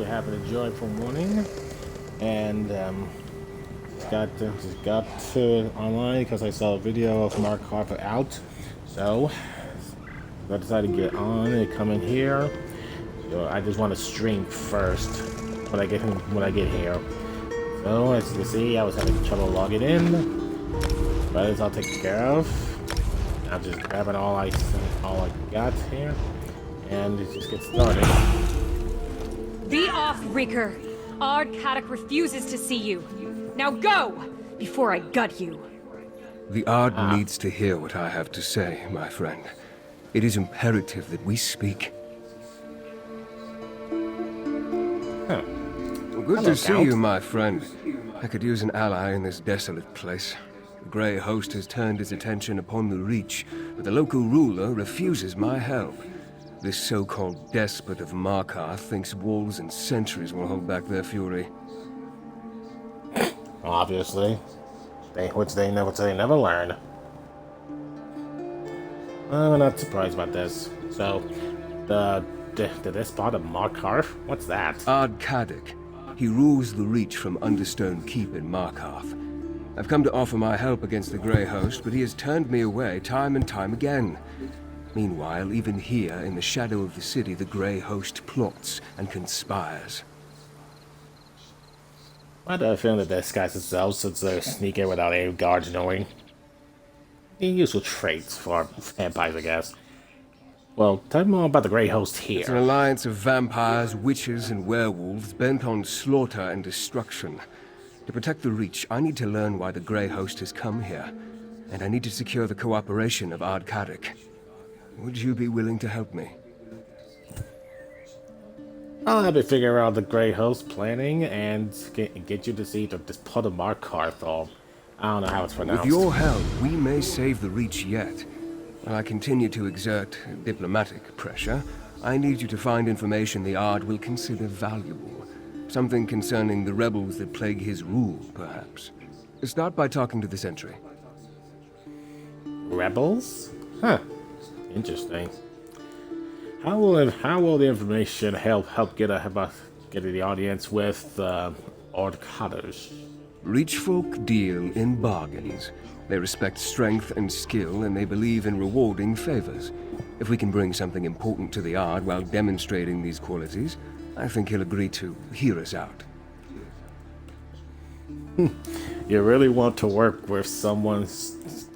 you have an enjoyable morning. And just got to online because I saw a video of Mark Harper out. So I decided to get on and come in here. So I just want to stream first when I get here. So as you can see, I was having trouble logging in, but it's all taken care of. I'm just grabbing all I got here, and it just gets started. Be off, Reeker. Ard Kaddock refuses to see you. Now go, before I gut you. The Ard needs to hear what I have to say, my friend. It is imperative that we speak. Huh. Well, good Hello, to see Count. you, my friend. I could use an ally in this desolate place. The Grey Host has turned his attention upon the Reach, but the local ruler refuses my help. This so-called despot of Markarth thinks walls and sentries will hold back their fury. Obviously, which they never learn. I'm not surprised about this. So, the despot of Markarth? What's that? Ard Kaddock. He rules the Reach from Understone Keep in Markarth. I've come to offer my help against the Grey Host, but he has turned me away time and time again. Meanwhile, even here, in the shadow of the city, the Grey Host plots and conspires. Why do I feel that disguise themselves since they're sneaking without any guards knowing? The usual traits for vampires, I guess. Well, tell me more about the Grey Host It's an here. alliance of vampires, witches, and werewolves bent on slaughter and destruction. To protect the Reach, I need to learn why the Grey Host has come here, and I need to secure the cooperation of Ard Kaddock. Would you be willing to help me? I'll have to figure out the Grey Host planning and get you to see this pot of Markarth, or I don't know how it's pronounced. With your help, we may save the Reach yet. While I continue to exert diplomatic pressure, I need you to find information the Ard will consider valuable. Something concerning the rebels that plague his rule, perhaps. Start by talking to the Sentry. Rebels? Huh. Interesting. How will the information help get the audience with Ard Kaddock? Reach folk deal in bargains. They respect strength and skill, and they believe in rewarding favors. If we can bring something important to the Ard while demonstrating these qualities, I think he'll agree to hear us out. You really want to work with someone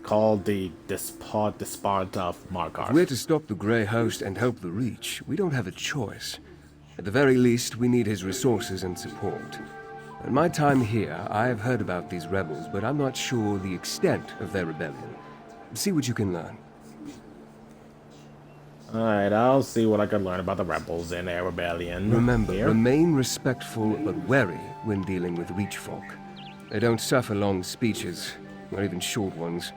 called the despot of Markarth? If we're to stop the Grey Host and help the Reach, we don't have a choice. At the very least, we need his resources and support. In my time here, I have heard about these rebels, but I'm not sure the extent of their rebellion. See what you can learn. Alright, I'll see what I can learn about the rebels and their rebellion. Remember, Here. remain respectful but wary when dealing with Reach folk. They don't suffer long speeches, not even short ones.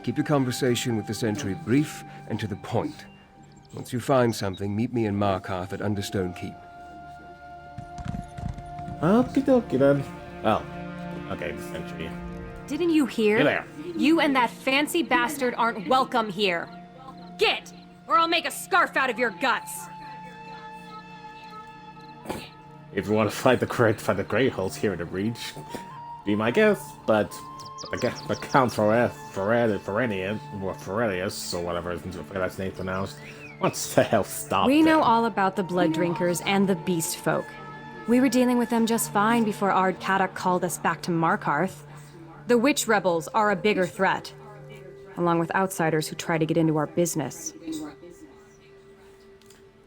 Keep your conversation with the Sentry brief and to the point. Once you find something, meet me in Markarth at Understone Keep. Okie dokie then. Oh, okay, the Sentry. Didn't you hear? Get there. You and that fancy bastard aren't welcome here. Get, or I'll make a scarf out of your guts. If you want to fight the Grey Host here in the Reach, be my guest. But Count Ferenius, or whatever his name's pronounced, wants to help stop We know them. all about the Blood Drinkers and the Beast Folk. We were dealing with them just fine before Ard Kaddock called us back to Markarth. The Witch Rebels are a bigger threat, along with outsiders who try to get into our business.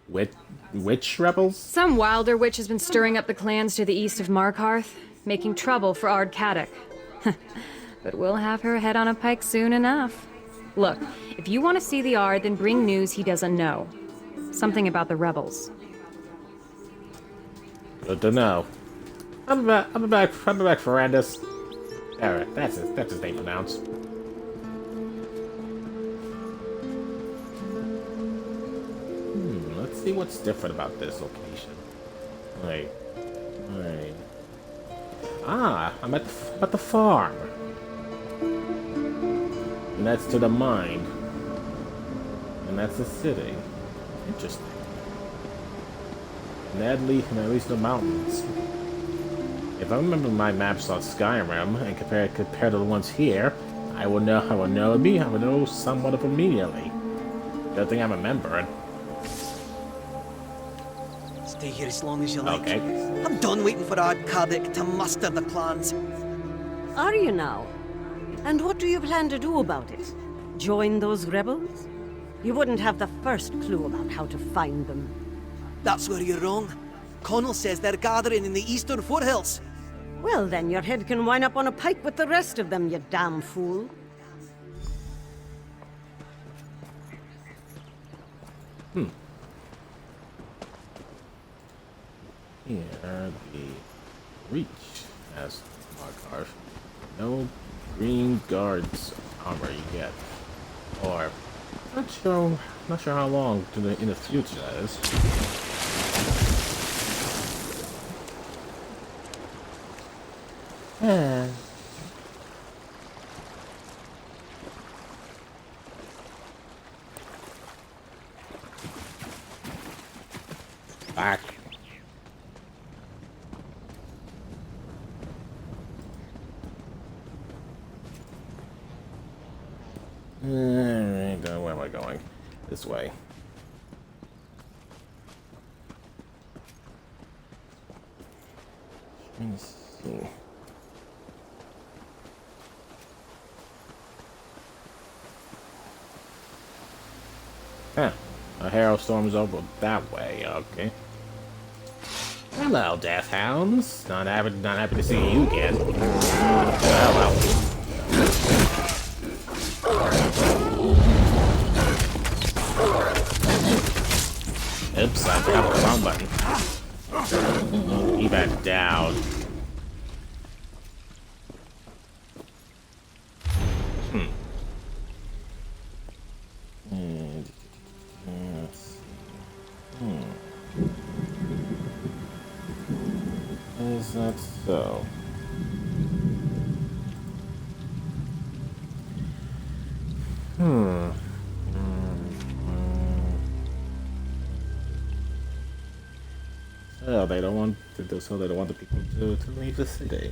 Witch rebels? Some wilder witch has been stirring up the clans to the east of Markarth, making trouble for Ard Kaddock. But we'll have her head on a pike soon enough. Look, if you want to see the Ard, then bring news he doesn't know. Something about the rebels. Good to know. I'm back, Ferendis. Alright, that's his name pronounced. Let's see what's different about this location. Wait. Ah, I'm at the farm. And that's to the mine. And that's the city. Interesting. Madly in at least the mountains. If I remember my maps on Skyrim and compare to the ones here, I would know I would know somewhat of immediately. Good thing I'm remembering. Stay here as long as you like. Okay. I'm done waiting for Ard Kaddick to muster the clans. Are you now? And what do you plan to do about it? Join those rebels? You wouldn't have the first clue about how to find them. That's where you're wrong. Connell says they're gathering in the eastern foothills. Well, then your head can wind up on a pike with the rest of them, you damn fool. Here, the reach as Markarth. No green guards armor you get. Or not sure how long in the future that is. Back. Where am I going? This way. Let me see. Huh. A Harrow Storm's over that way, okay. Hello, Death Hounds. Not happy to see you again. Oh well. Oops, I forgot the wrong button. Keep that down. Is that so? So they don't want the people to leave the city.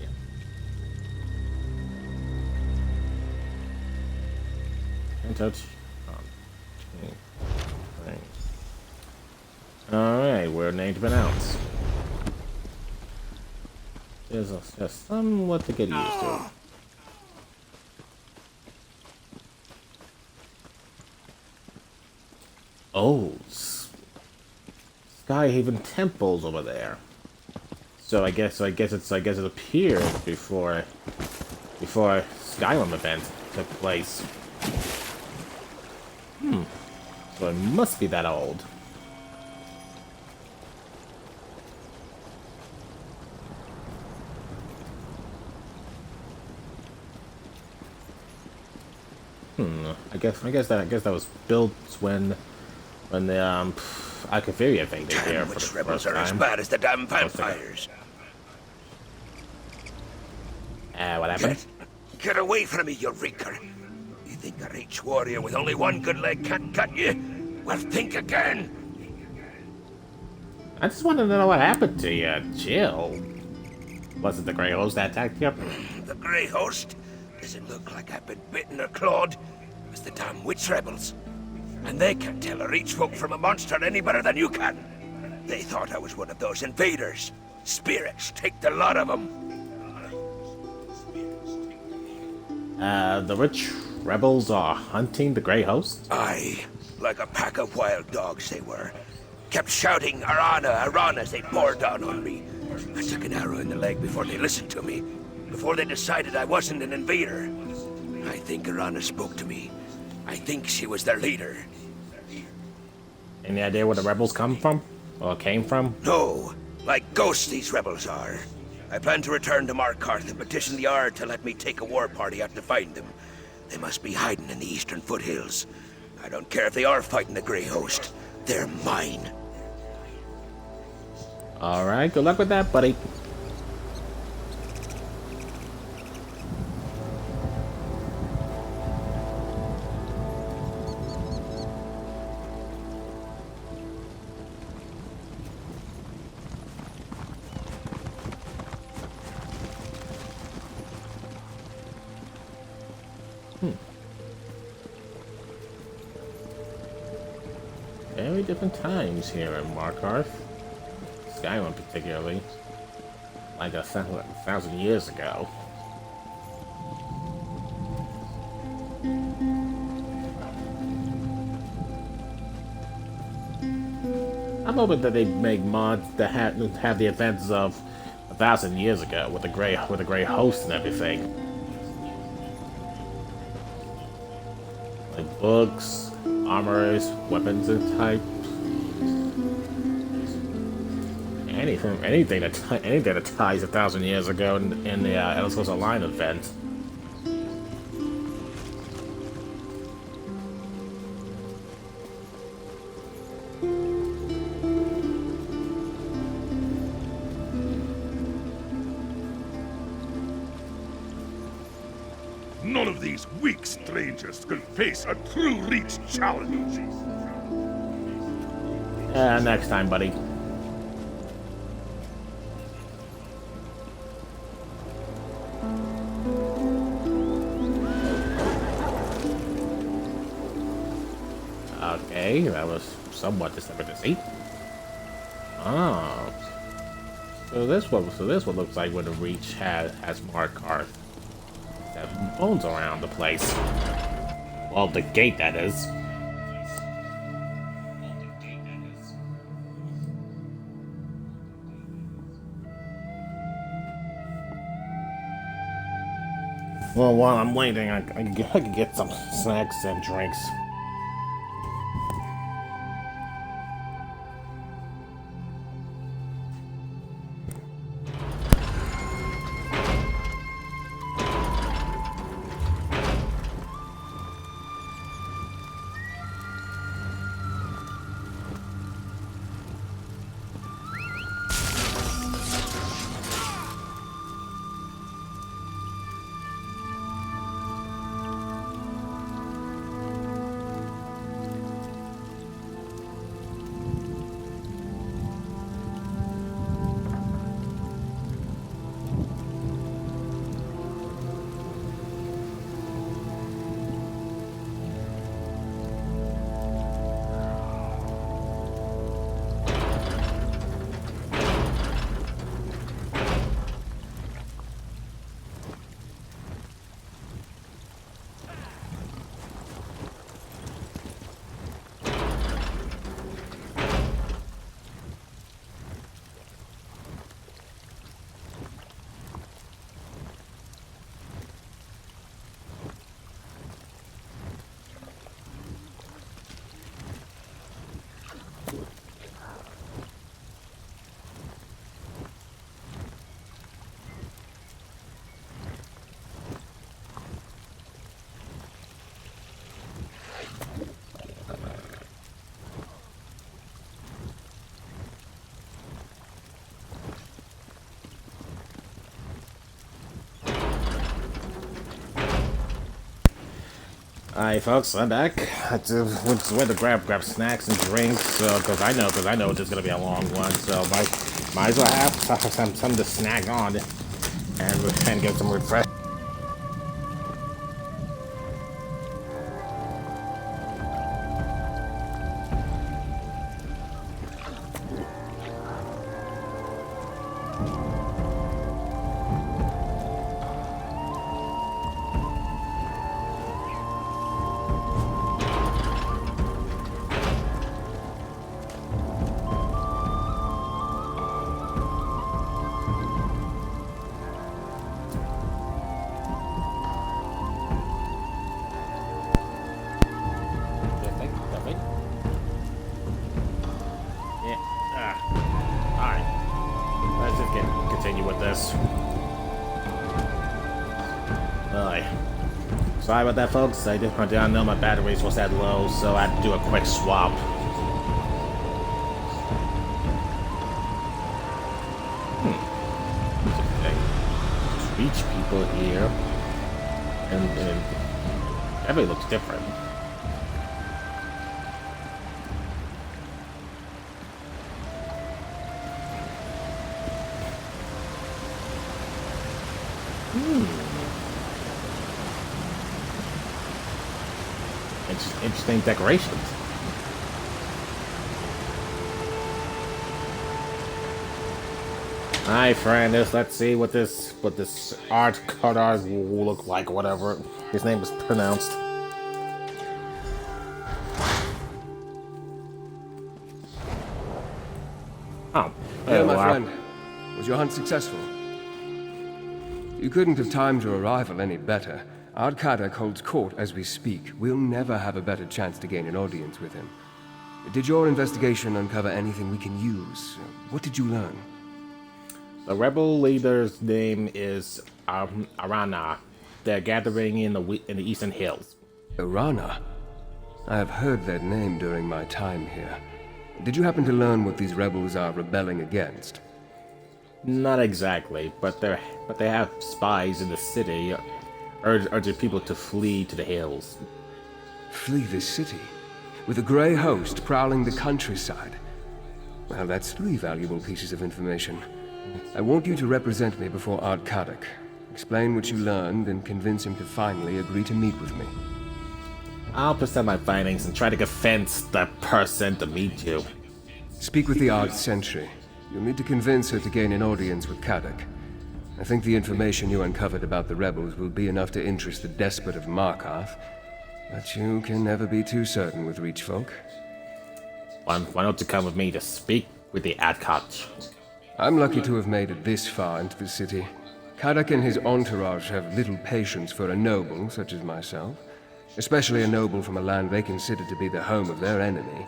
Can't touch. Alright, we're named to pronounce. There's just somewhat to get used to. Oh, Skyhaven Temple's over there. So I guess it appeared before Skyrim event took place. So it must be that old. I guess that was built when the Alcaveria invaded here for the first rebels are as time. bad as the damn vampires. What happened? Get away from me, you reeker. You think a reach warrior with only one good leg can't cut you? Well, think again. I just wanted to know what happened to you. Chill. Was it the Grey Host that attacked you? The Grey Host? Does it look like I've been bitten or clawed? It was the damn witch rebels. And they can't tell a reach folk from a monster any better than you can. They thought I was one of those invaders. Spirits, take the lot of them. The rich rebels are hunting the Grey Host? Aye, like a pack of wild dogs they were. Kept shouting Arana, Arana as they bore down on me. I took an arrow in the leg before they listened to me. Before they decided I wasn't an invader. I think Arana spoke to me. I think she was their leader. Any idea where the rebels come from? Or came from? No, like ghosts these rebels are. I plan to return to Markarth and petition the Ard to let me take a war party out to find them. They must be hiding in the eastern foothills. I don't care if they are fighting the Grey Host. They're mine. Alright, good luck with that, buddy. many different times here in Markarth. Skyrim particularly. Like a thousand years ago. I'm hoping that they make mods that have the events of 1,000 years ago with the gray host and everything. Like books, armors, weapons and type. Anything that ties 1,000 years ago in the Elder Scrolls Online event. None of these weak strangers can face a true Reach challenge. Next time, buddy. Okay, that was somewhat deceptive to see. Oh. So this one looks like what the Reach has Markarth. Have bones around the place. Well, the gate, that is. Well, while I'm waiting, I can get some snacks and drinks. Alright, folks, I'm back. I went to grab snacks and drinks, because I know this is gonna be a long one. So might as well have something to snack on and get some refresh. Continue with this. Sorry about that, folks. I didn't know my batteries was that low, so I had to do a quick swap. Reach people here, and everybody looks different. Interesting decorations. Hi, friend. Let's see what this art cutter will look like. Whatever his name is pronounced. Oh, Hello, my wow. friend. Was your hunt successful? You couldn't have timed your arrival any better. Ard Kadek holds court as we speak. We'll never have a better chance to gain an audience with him. Did your investigation uncover anything we can use? What did you learn? The rebel leader's name is Arana. They're gathering in the Eastern Hills. Arana? I have heard that name during my time here. Did you happen to learn what these rebels are rebelling against? Not exactly, but they have spies in the city, urging people to flee to the hills. Flee the city? With a Grey host prowling the countryside? Well, that's 3 valuable pieces of information. I want you to represent me before Ard Kadek. Explain what you learned and convince him to finally agree to meet with me. I'll present my findings and try to convince the person to meet you. Speak with the Ard Sentry. You'll need to convince her to gain an audience with Kadek. I think the information you uncovered about the rebels will be enough to interest the despot of Markarth. But you can never be too certain with Reach folk. Why don't you come with me to speak with the Adkot? I'm lucky to have made it this far into the city. Kadek and his entourage have little patience for a noble such as myself, especially a noble from a land they consider to be the home of their enemy.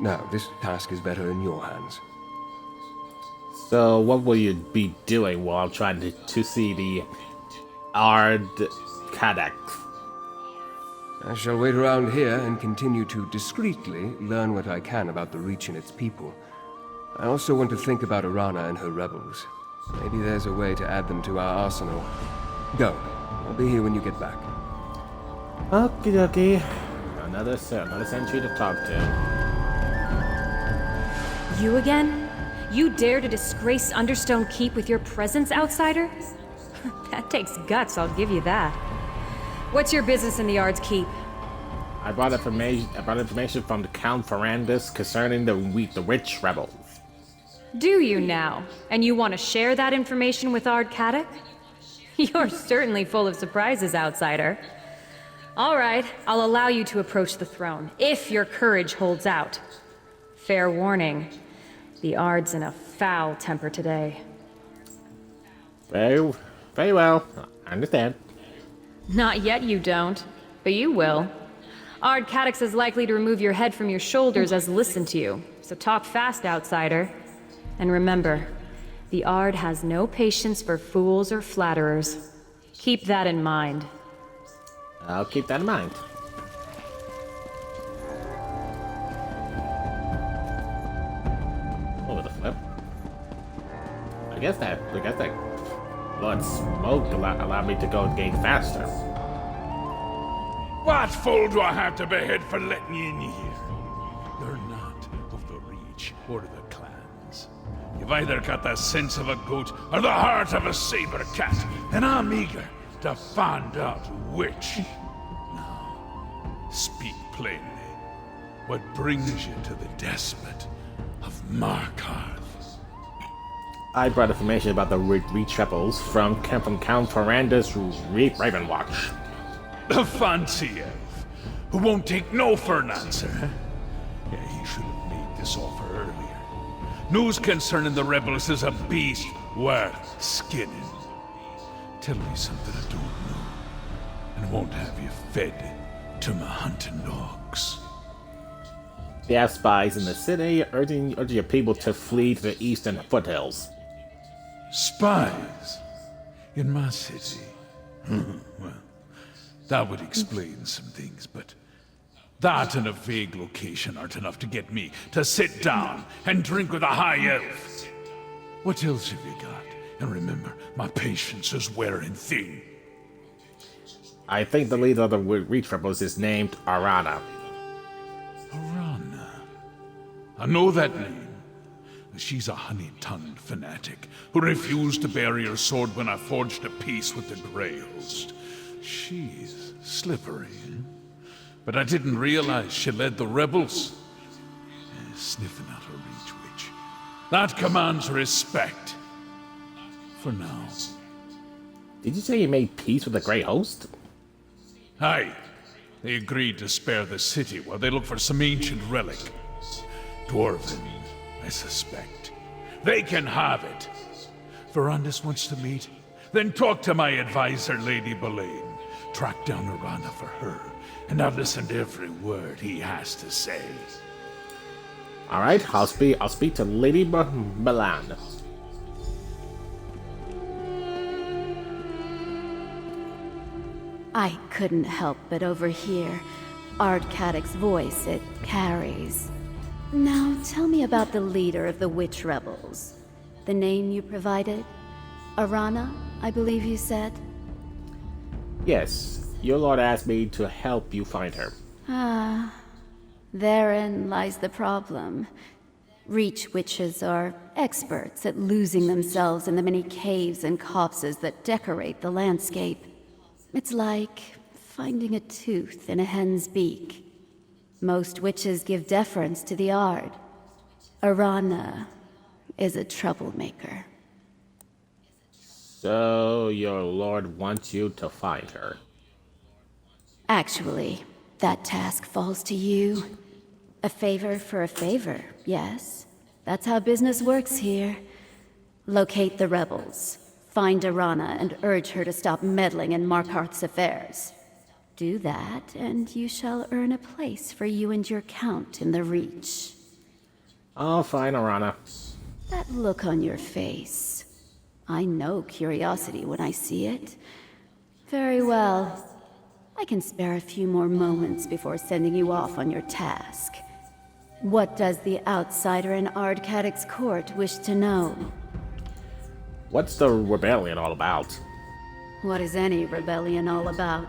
Now, this task is better in your hands. So, what will you be doing while I'm trying to see the Ard Kadek? I shall wait around here and continue to discreetly learn what I can about the Reach and its people. I also want to think about Arana and her rebels. Maybe there's a way to add them to our arsenal. Go. I'll be here when you get back. Okie dokie. Another sentry to talk to. You again? You dare to disgrace Understone Keep with your presence, outsider? That takes guts, I'll give you that. What's your business in the Ard's Keep? I brought information from the Count Ferrandis concerning the rich rebels. Do you now? And you want to share that information with Ard Kadek? You're certainly full of surprises, outsider. All right, I'll allow you to approach the throne, if your courage holds out. Fair warning, the Ard's in a foul temper today. Very well. I understand. Not yet you don't, but you will. Ard Kadek's as likely to remove your head from your shoulders as listen to you, so talk fast, outsider. And remember, the Ard has no patience for fools or flatterers. Keep that in mind. I'll keep that in mind. Over the flip. I guess that blood smoke allowed me to go and gain faster. What fool do I have to behead for letting you in here? You're not of the Reach or the clans. You've either got the sense of a goat or the heart of a saber cat, and I'm eager to find out which. Now, speak plainly. What brings you to the despot of Markarth? I brought information about the Reach rebels from Count Ferrandis Ravenwatch. The fancy elf, who won't take no for an answer, huh? Yeah, he should have made this offer earlier. News concerning the rebels is a beast worth skinning. Tell me something I don't know, and I won't have you fed to my hunting dogs. They have spies in the city, urging your people to flee to the eastern foothills. Spies? In my city? Well, that would explain some things, but that and a vague location aren't enough to get me to sit down and drink with a high elf. What else have you got? And remember, my patience is wearing thin. I think the leader of the Reach rebels is named Arana. Arana. I know that name. She's a honey-tongued fanatic who refused to bury her sword when I forged a peace with the Grey host. She's slippery, but I didn't realize she led the rebels. Sniffing out a Reach witch. That commands respect. for now. Did you say you made peace with the Grey Host? Aye. They agreed to spare the city while they look for some ancient relic. Dwarven, I suspect. They can have it. Verandis wants to meet? Then talk to my advisor, Lady Boleyn. Track down Arana for her, and I'll listen to every word he has to say. All right, I'll speak to Lady Boleyn. I couldn't help but overhear Ard Kadoc's voice. It carries. Now tell me about the leader of the witch rebels. The name you provided? Arana, I believe you said? Yes, your lord asked me to help you find her. Ah, therein lies the problem. Reach witches are experts at losing themselves in the many caves and copses that decorate the landscape. It's like finding a tooth in a hen's beak. Most witches give deference to the Ard. Arana is a troublemaker. So your lord wants you to find her. Actually, that task falls to you. A favor for a favor, yes. That's how business works here. Locate the rebels. Find Arana and urge her to stop meddling in Markarth's affairs. Do that, and you shall earn a place for you and your count in the Reach. I'll find Arana. That look on your face. I know curiosity when I see it. Very well. I can spare a few more moments before sending you off on your task. What does the outsider in Ard Kadoc's court wish to know? What's the rebellion all about? What is any rebellion all about?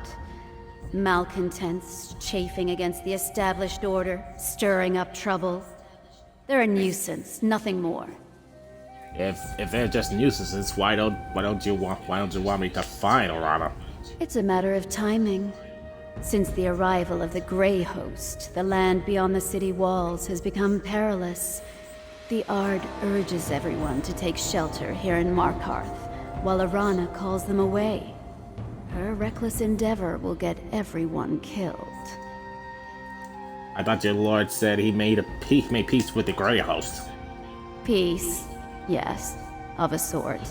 Malcontents chafing against the established order, stirring up trouble. They're a nuisance, nothing more. If they're just nuisances, why don't you want me to find Arana? It's a matter of timing. Since the arrival of the Grey Host, the land beyond the city walls has become perilous. The Ard urges everyone to take shelter here in Markarth, while Arana calls them away. Her reckless endeavor will get everyone killed. I thought your lord said he made peace with the Grey Host. Peace, yes, of a sort.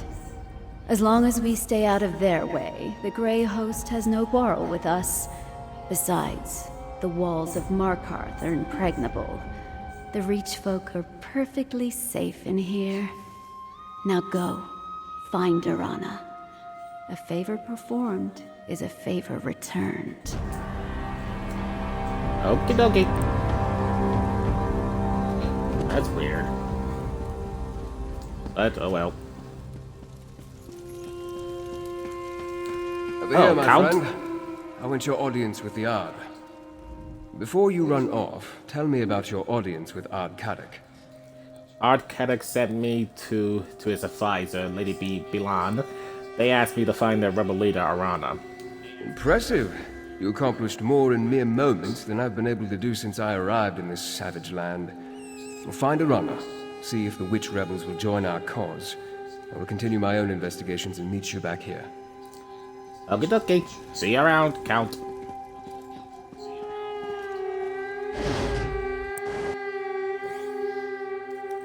As long as we stay out of their way, the Grey Host has no quarrel with us. Besides, the walls of Markarth are impregnable. The Reach folk are perfectly safe in here. Now go, find Arana. A favor performed is a favor returned. Okie dokie. That's weird. But, oh well. Over here, my Count. friend. I want your audience with the Ard. Before you run off, tell me about your audience with Ard Kadoc. Ard Kadoc sent me to his advisor, Lady Boleyn. They asked me to find their rebel leader, Arana. Impressive. You accomplished more in mere moments than I've been able to do since I arrived in this savage land. We'll find Arana, see if the witch rebels will join our cause. I will continue my own investigations and meet you back here. Okie dokie. See you around, Count.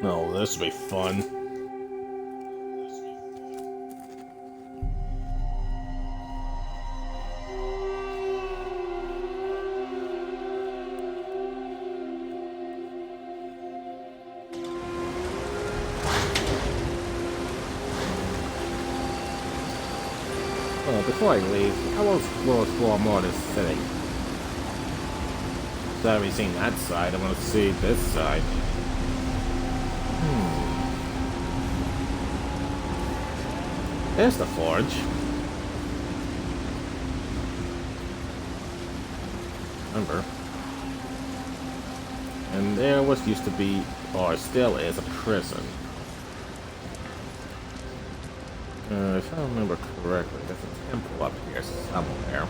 Oh, this will be fun. Well, before I leave, I will explore more of this city. So I've already seen that side, I want to see this side. There's the forge. Remember. And there was used to be, or still is, a prison. If I remember correctly, there's a temple up here somewhere.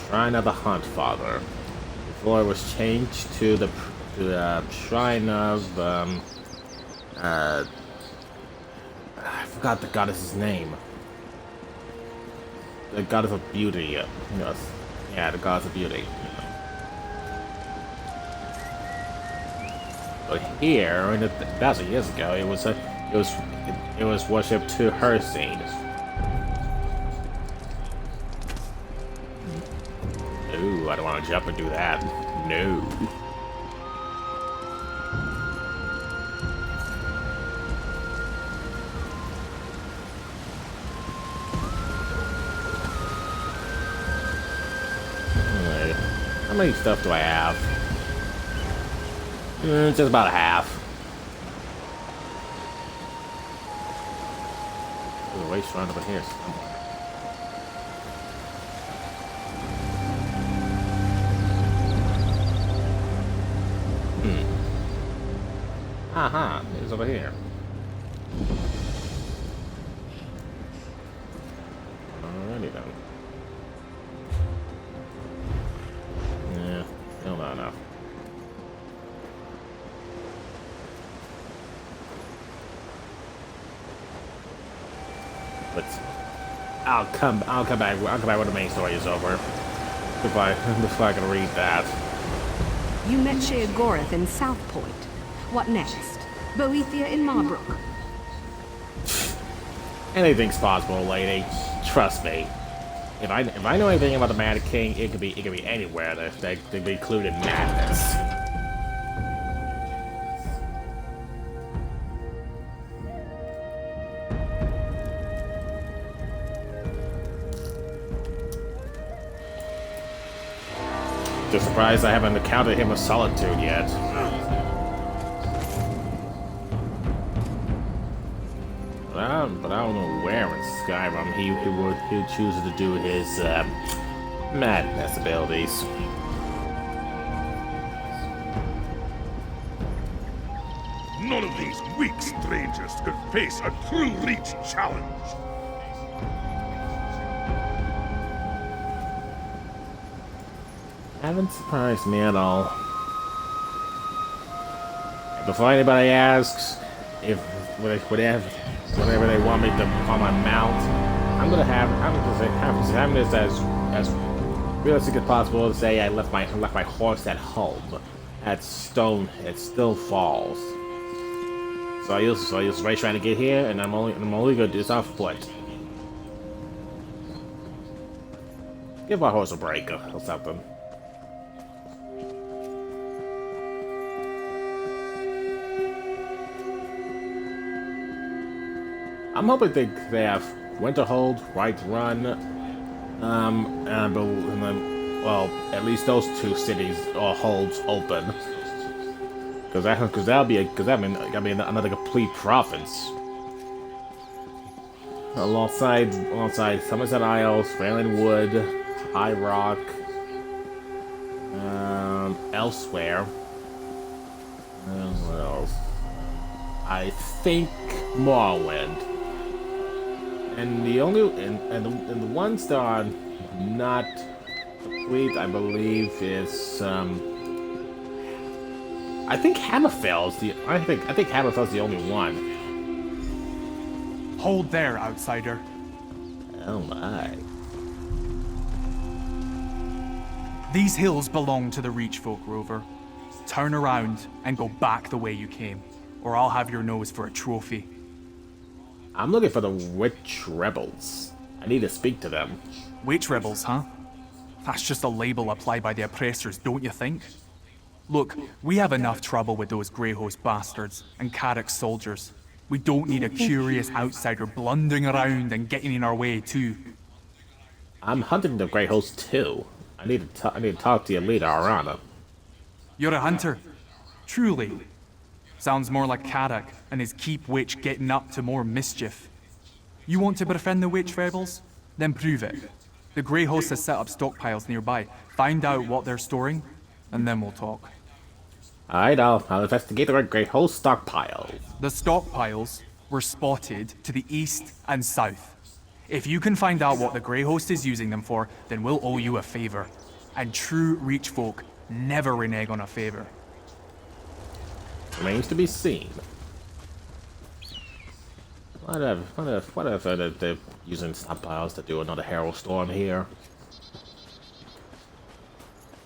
Shrine of the Hunt Father. Before it was changed to the Shrine of forgot the goddess's name. The goddess of beauty. Yes. Yeah, the goddess of beauty. But here, and 1,000 years ago, it was worshipped to her saint. Ooh, I don't want to jump and do that. No. Alright. How many stuff do I have? Just about half. Ooh, waste run over here. Aha, it's over here. Alrighty then. Yeah, still not enough. But I'll come back when the main story is over. Before I can read that. You met Sheogorath in South Point. What next? Boethia in Marbrook. Anything's possible, lady. Trust me. If I know anything about the Mad King, it could be anywhere that could be included in madness. Just surprised I haven't encountered him with Solitude yet. But I don't know where in Skyrim he chooses to do his madness abilities. None of these weak strangers could face a true Reach challenge. Haven't surprised me at all. Before anybody asks if whenever they want me to on my mount, I'm just having this as realistic as possible to say I left my horse at home. At stone, it still falls. So I was right trying to get here, and I'm only gonna do this off foot. Give my horse a break or something. I'm hoping they have Winterhold, Whiterun, well, at least those two cities or holds open, because that'll be another complete province. Alongside Somerset Isles, Fairland Wood, High Rock, elsewhere. What else? I think Morrowind. And the ones that are not complete, I believe, is I think Hammerfell's the only one. Hold there, outsider. Oh my. These hills belong to the Reach folk, Rover. Turn around and go back the way you came, or I'll have your nose for a trophy. I'm looking for the Witch Rebels. I need to speak to them. Witch Rebels, huh? That's just a label applied by the oppressors, don't you think? Look, we have enough trouble with those Greyhost bastards and Carrick's soldiers. We don't need a curious outsider blundering around and getting in our way, too. I'm hunting the Greyhost too. I need to talk to your leader, Arana. You're a hunter? Truly? Sounds more like Carrick and his keep witch getting up to more mischief. You want to befriend the witch rebels? Then prove it. The Greyhost has set up stockpiles nearby. Find out what they're storing, and then we'll talk. Alright, I'll investigate the Greyhost stockpile. The stockpiles were spotted to the east and south. If you can find out what the Greyhost is using them for, then we'll owe you a favor. And true Reach folk never renege on a favor. Remains to be seen. What if they're using stockpiles to do another Herald Storm here?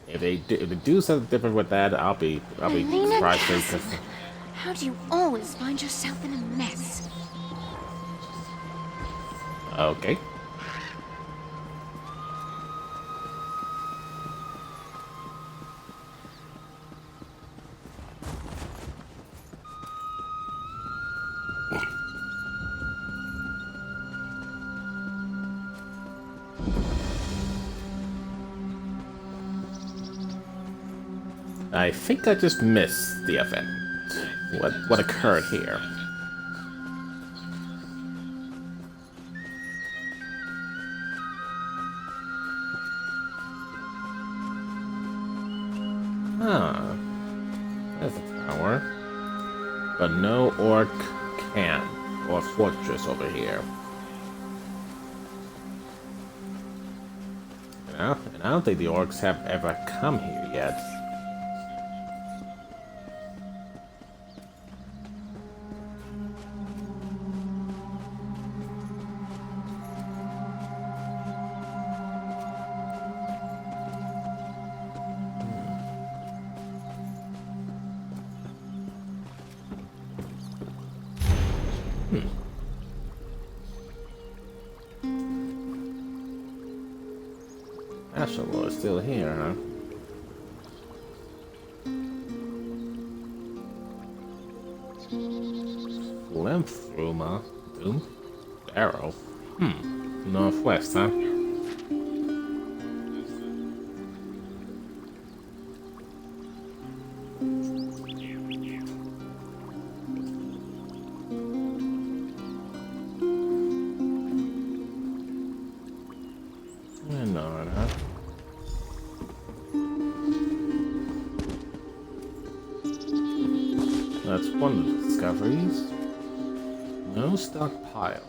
If they do something different with that, I'll be Elena surprised. Cassidy, how do you always find yourself in a mess? Okay. I think I just missed the event. What occurred here? Ah, there's a tower, but no orc camp or fortress over here. And I don't think the orcs have ever come here yet. Ashelor is still here, huh? Lymphruma? Doom? Arrow? Northwest, huh? That's one of the discoveries. No stockpiles.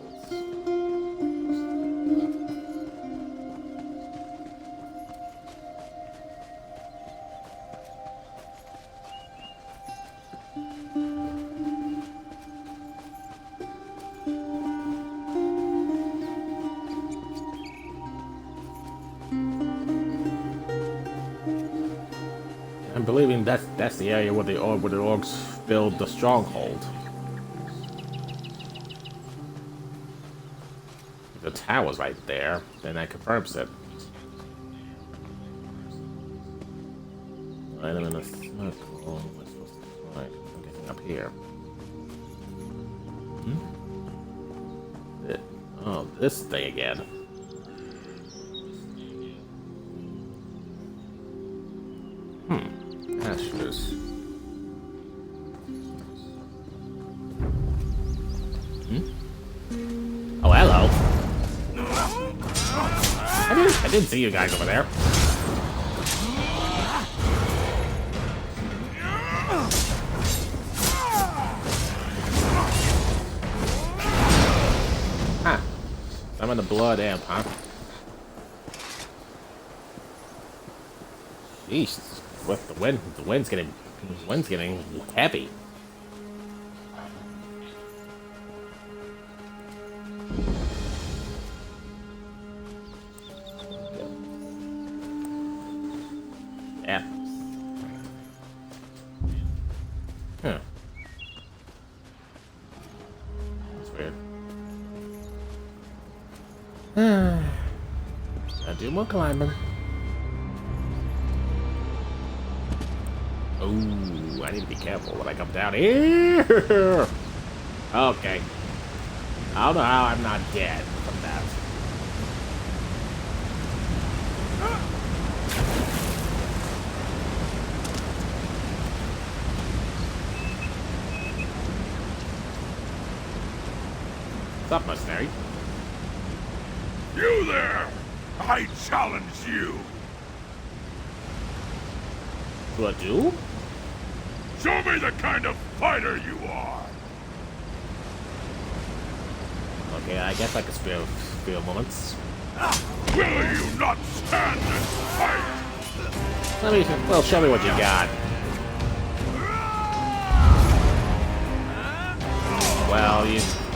I'm believing that's the area where the orcs build the stronghold. If the tower's right there, then that confirms it. Item in a circle. What's supposed to find? I'm getting up here. Oh, this thing again. Ashes. Oh, hello. I didn't see you guys over there. Huh. I'm in the blood amp, huh? Jeez. With the wind's getting heavy. Yeah. Huh. That's weird. I'll do more climbing. Ooh, I need to be careful when I come down here. Okay. I don't know how I'm not dead from that. What's up, mercenary? You there! I challenge you! To a duel? Show me the kind of fighter you are! Okay, I guess I can spare moments. Will you not stand and fight? Well, show me what you got. Well,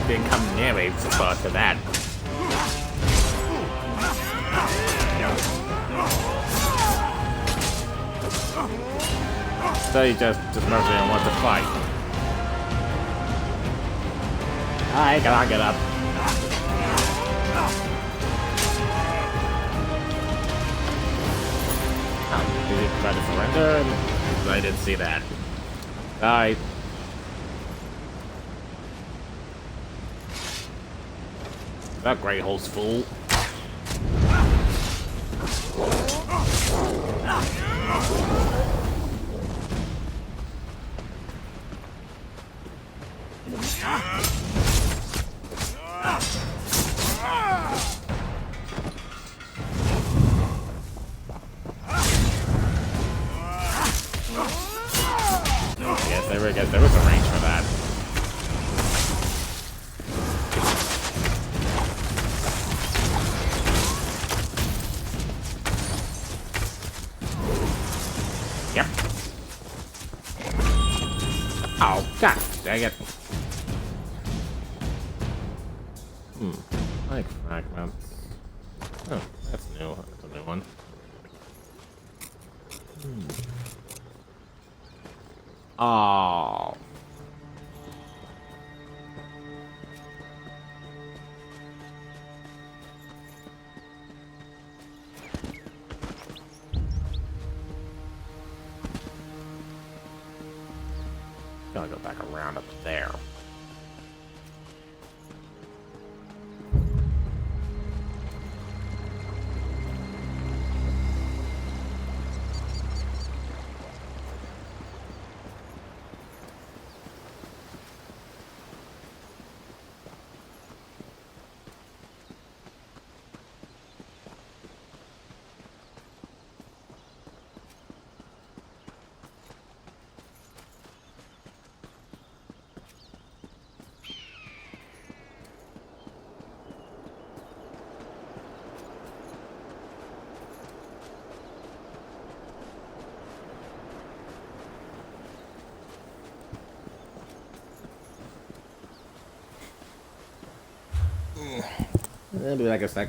didn't come near me to that. So he just mostly don't want to fight. Alright, get up. Oh, did he try to surrender? I didn't see that. Alright. That great hole's full. Yes, there was a range for that. Yep. Oh, god dang it. I like fragments. Oh, that's new. That's a new one. Oh. Gotta go back around up there. It'll be like a sec.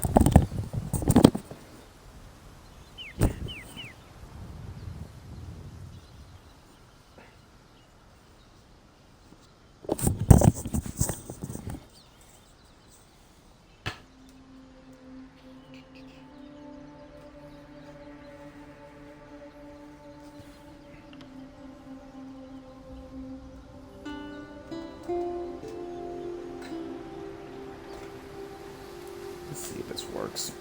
Let's see if this works.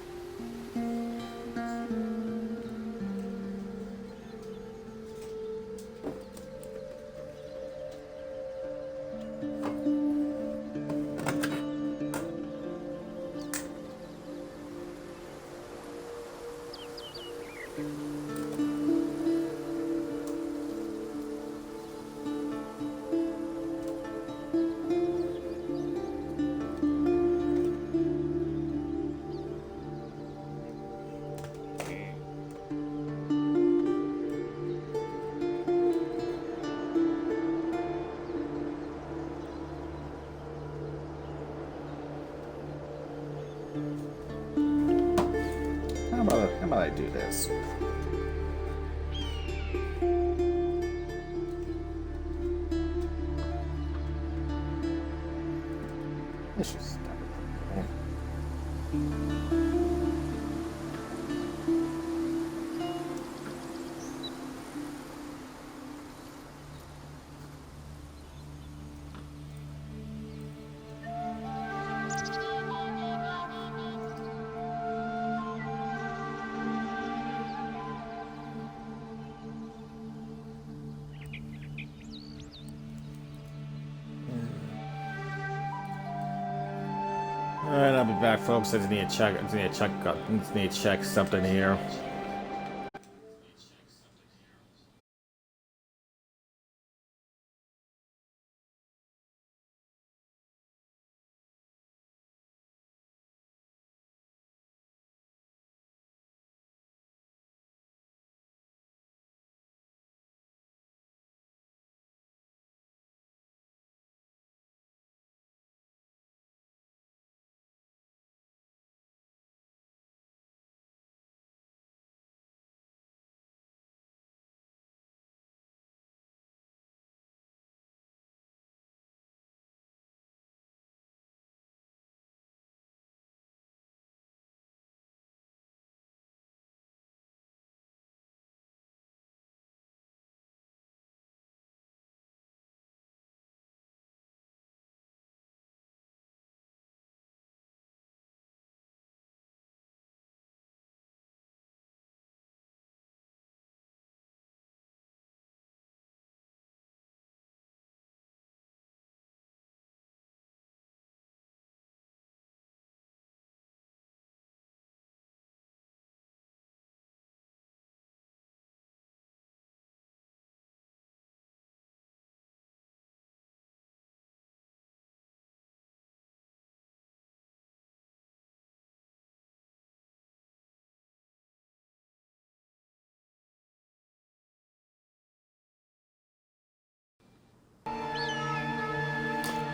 How about I do this? Let's just stop it. Alright, I'll be back, folks. I just need to check something here.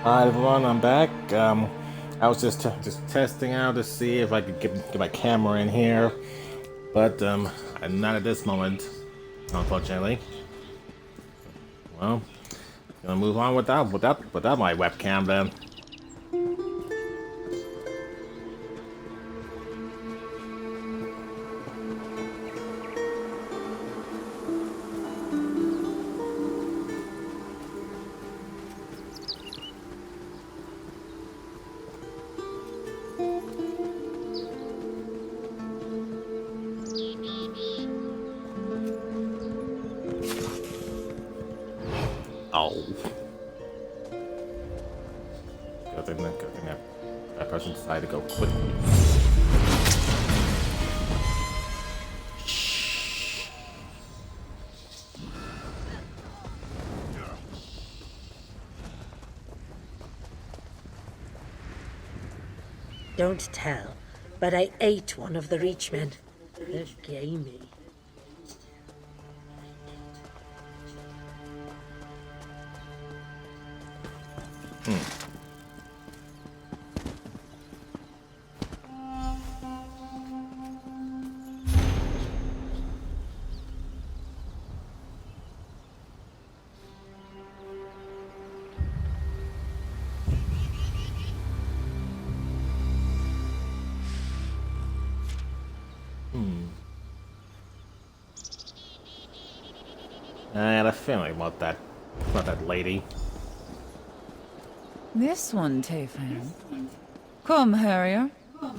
Hi everyone, I'm back. I was just testing out to see if I could get my camera in here, but not at this moment, unfortunately. Well, gonna move on without my webcam then. Oh. Good thing that person decided to go quickly. Don't tell, but I ate one of the Reachmen. They're gamey. I had a feeling about that lady. This one, Tayfan. Come, Harrier.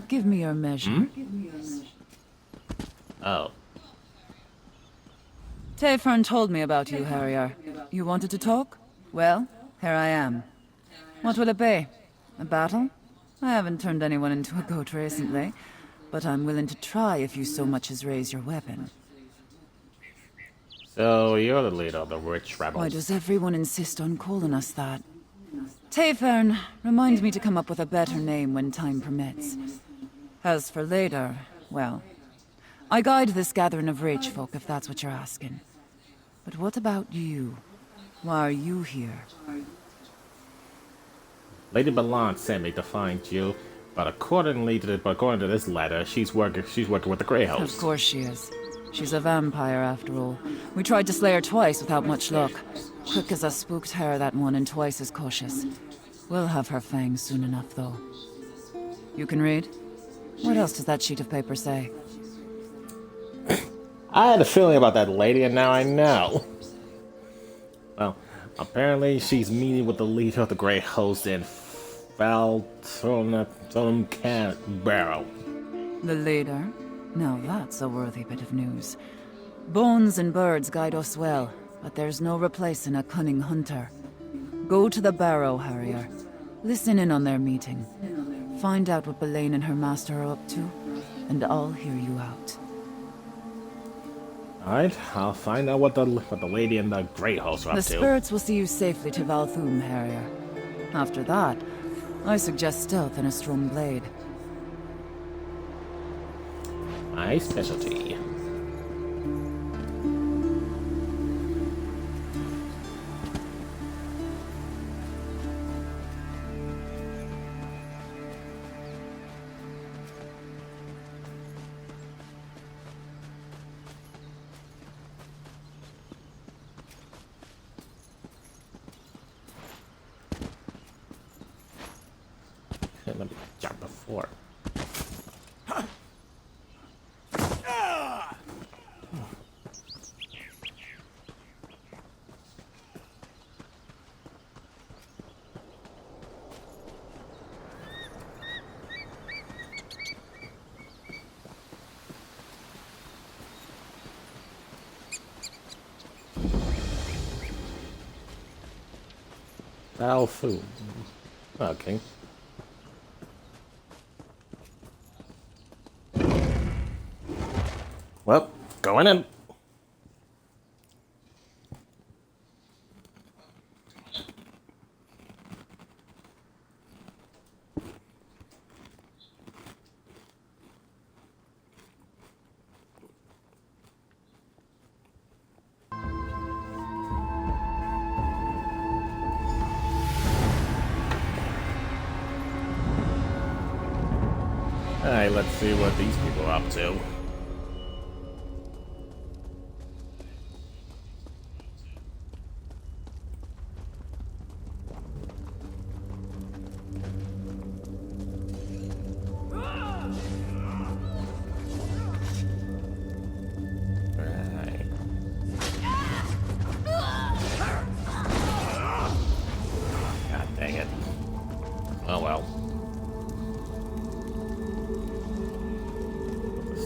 Give me your measure. Oh. Tayfern told me about you, Harrier. You wanted to talk? Well, here I am. What will it be? A battle? I haven't turned anyone into a goat recently, but I'm willing to try if you so much as raise your weapon. So you're the leader of the rich rebels. Why does everyone insist on calling us that? Tayfern, remind me to come up with a better name when time permits. As for later, well, I guide this gathering of rich folk if that's what you're asking. But what about you? Why are you here? Lady Balan sent me to find you, but according to this letter, she's working with the Grey Host. Of course she is. She's a vampire, after all. We tried to slay her twice without much luck. Quick as a spooked hare, that one, and twice as cautious. We'll have her fangs soon enough, though. You can read? What else does that sheet of paper say? I had a feeling about that lady, and now I know. Well, apparently she's meeting with the leader of the Grey Host in Faltonum Barrow. The leader? Now that's a worthy bit of news. Bones and birds guide us well, but there's no replacing a cunning hunter. Go to the Barrow, Harrier. Listen in on their meeting. Find out what Belaine and her master are up to, and I'll hear you out. Alright, I'll find out what the lady in the Grey Host are up The to. spirits will see you safely to Valthum, Harrier. After that, I suggest stealth and a strong blade. My specialty. Let me jump before. Valfu. Okay. Well, going in. Alright, let's see what these people are up to.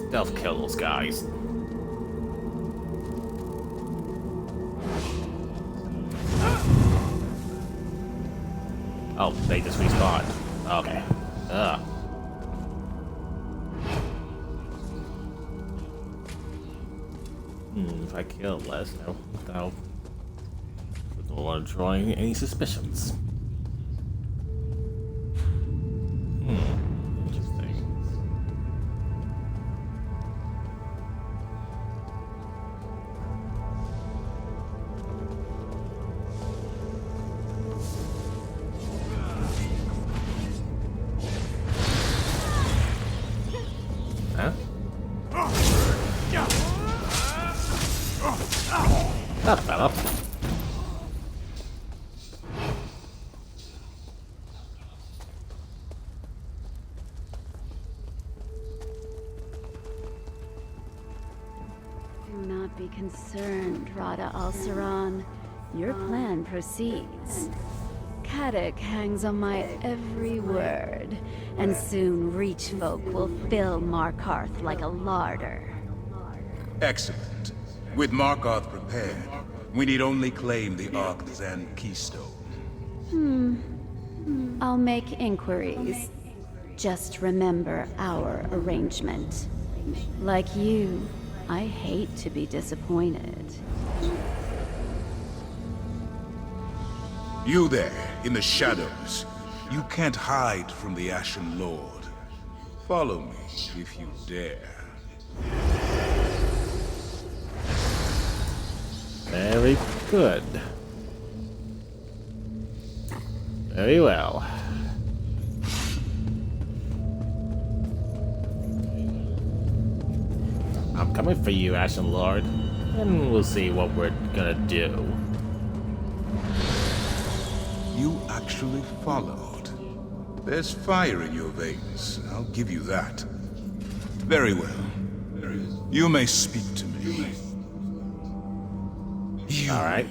Stealth kill those guys. Oh, they just respawned. Okay. If I kill Lesnar without... I don't want to draw any suspicions. That fella. Do not be concerned, Rada al-Saran. Your plan proceeds. Kadok hangs on my every word, and soon Reach folk will fill Markarth like a larder. Excellent. With Markarth prepared, we need only claim the Arcthan Keystone. I'll make inquiries. Just remember our arrangement. Like you, I hate to be disappointed. You there, in the shadows. You can't hide from the Ashen Lord. Follow me, if you dare. Very good. Very well. I'm coming for you, Ashen Lord, and we'll see what we're gonna do. You actually followed. There's fire in your veins, I'll give you that. Very well. You may speak to me. You, all right.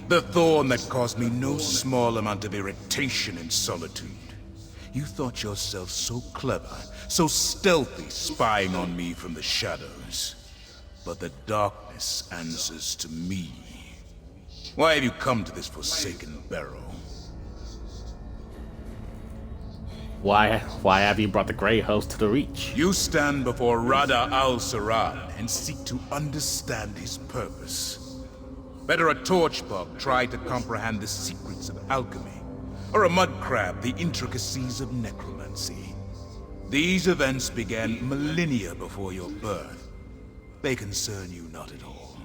The thorn that caused me no small amount of irritation and solitude. You thought yourself so clever, so stealthy, spying on me from the shadows. But the darkness answers to me. Why have you come to this forsaken barrow? Why have you brought the Grey Host to the Reach? You stand before Rada al-Saran and seek to understand his purpose. Better a torchbug try to comprehend the secrets of alchemy, or a mudcrab the intricacies of necromancy. These events began millennia before your birth. They concern you not at all.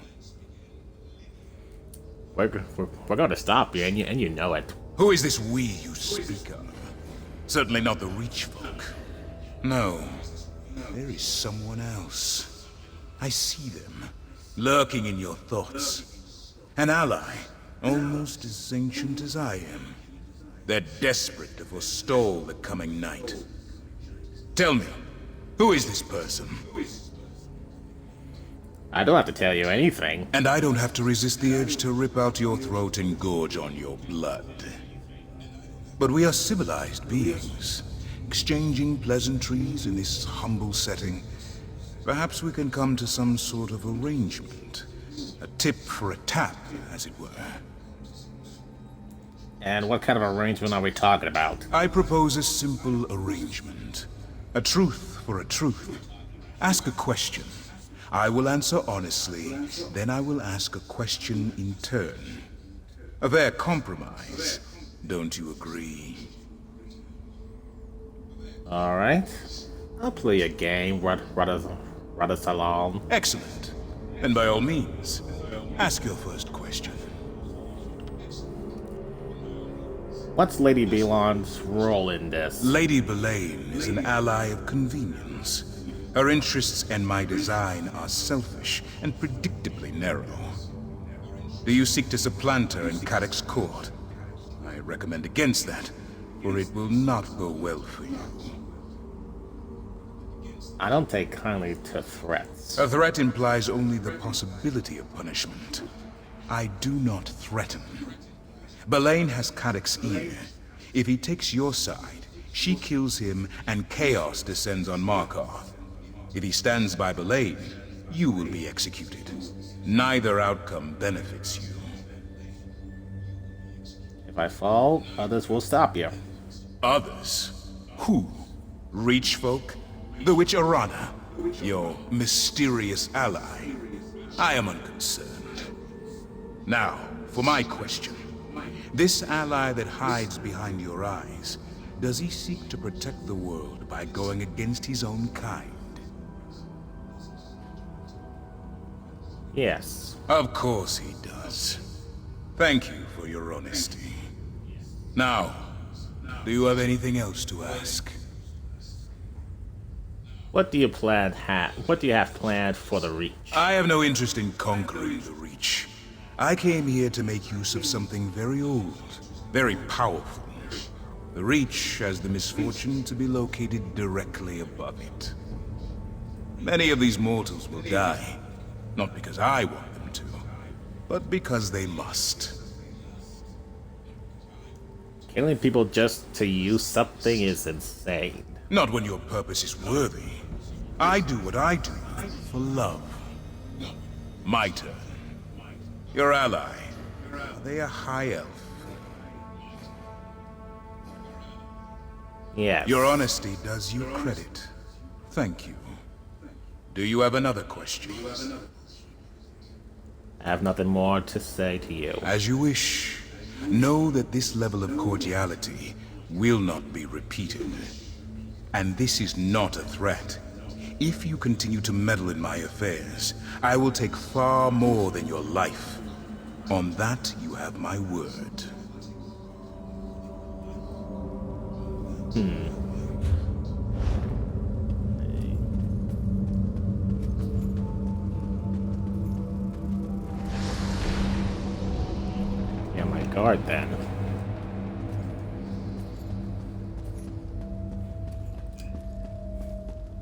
We're going to stop you, and you know it. Who is this we you speak of? Certainly not the Reach folk. No, there is someone else. I see them, lurking in your thoughts. An ally, almost as ancient as I am. They're desperate to forestall the coming night. Tell me, who is this person? I don't have to tell you anything. And I don't have to resist the urge to rip out your throat and gorge on your blood. But we are civilized beings, exchanging pleasantries in this humble setting. Perhaps we can come to some sort of arrangement. A tip for a tap, as it were. And what kind of arrangement are we talking about? I propose a simple arrangement. A truth for a truth. Ask a question. I will answer honestly, then I will ask a question in turn. A fair compromise. Don't you agree? Alright. I'll play a game, Rada Salam. Excellent. Then by all means, ask your first question. What's Lady Belon's role in this? Lady Belain is an ally of convenience. Her interests and my design are selfish and predictably narrow. Do you seek to supplant her in Cadoc's court? I recommend against that, for it will not go well for you. I don't take kindly to threats. A threat implies only the possibility of punishment. I do not threaten. Belain has Cadoc's ear. If he takes your side, she kills him and chaos descends on Markarth. If he stands by Belain, you will be executed. Neither outcome benefits you. If I fall, others will stop you. Others? Who? Reach folk? The witch Arana? Your mysterious ally? I am unconcerned. Now, for my question. This ally that hides behind your eyes, does he seek to protect the world by going against his own kind? Yes. Of course he does. Thank you for your honesty. Now, do you have anything else to ask? What do you have planned for the Reach? I have no interest in conquering the Reach. I came here to make use of something very old, very powerful. The Reach has the misfortune to be located directly above it. Many of these mortals will die, not because I want them to, but because they must. Killing people just to use something is insane. Not when your purpose is worthy. I do what I do for love. My turn. Your ally. Are they a high elf? Yes. Your honesty does you credit. Thank you. Do you have another question? I have nothing more to say to you. As you wish. Know that this level of cordiality will not be repeated. And this is not a threat. If you continue to meddle in my affairs, I will take far more than your life. On that, you have my word. Yeah, my guard then.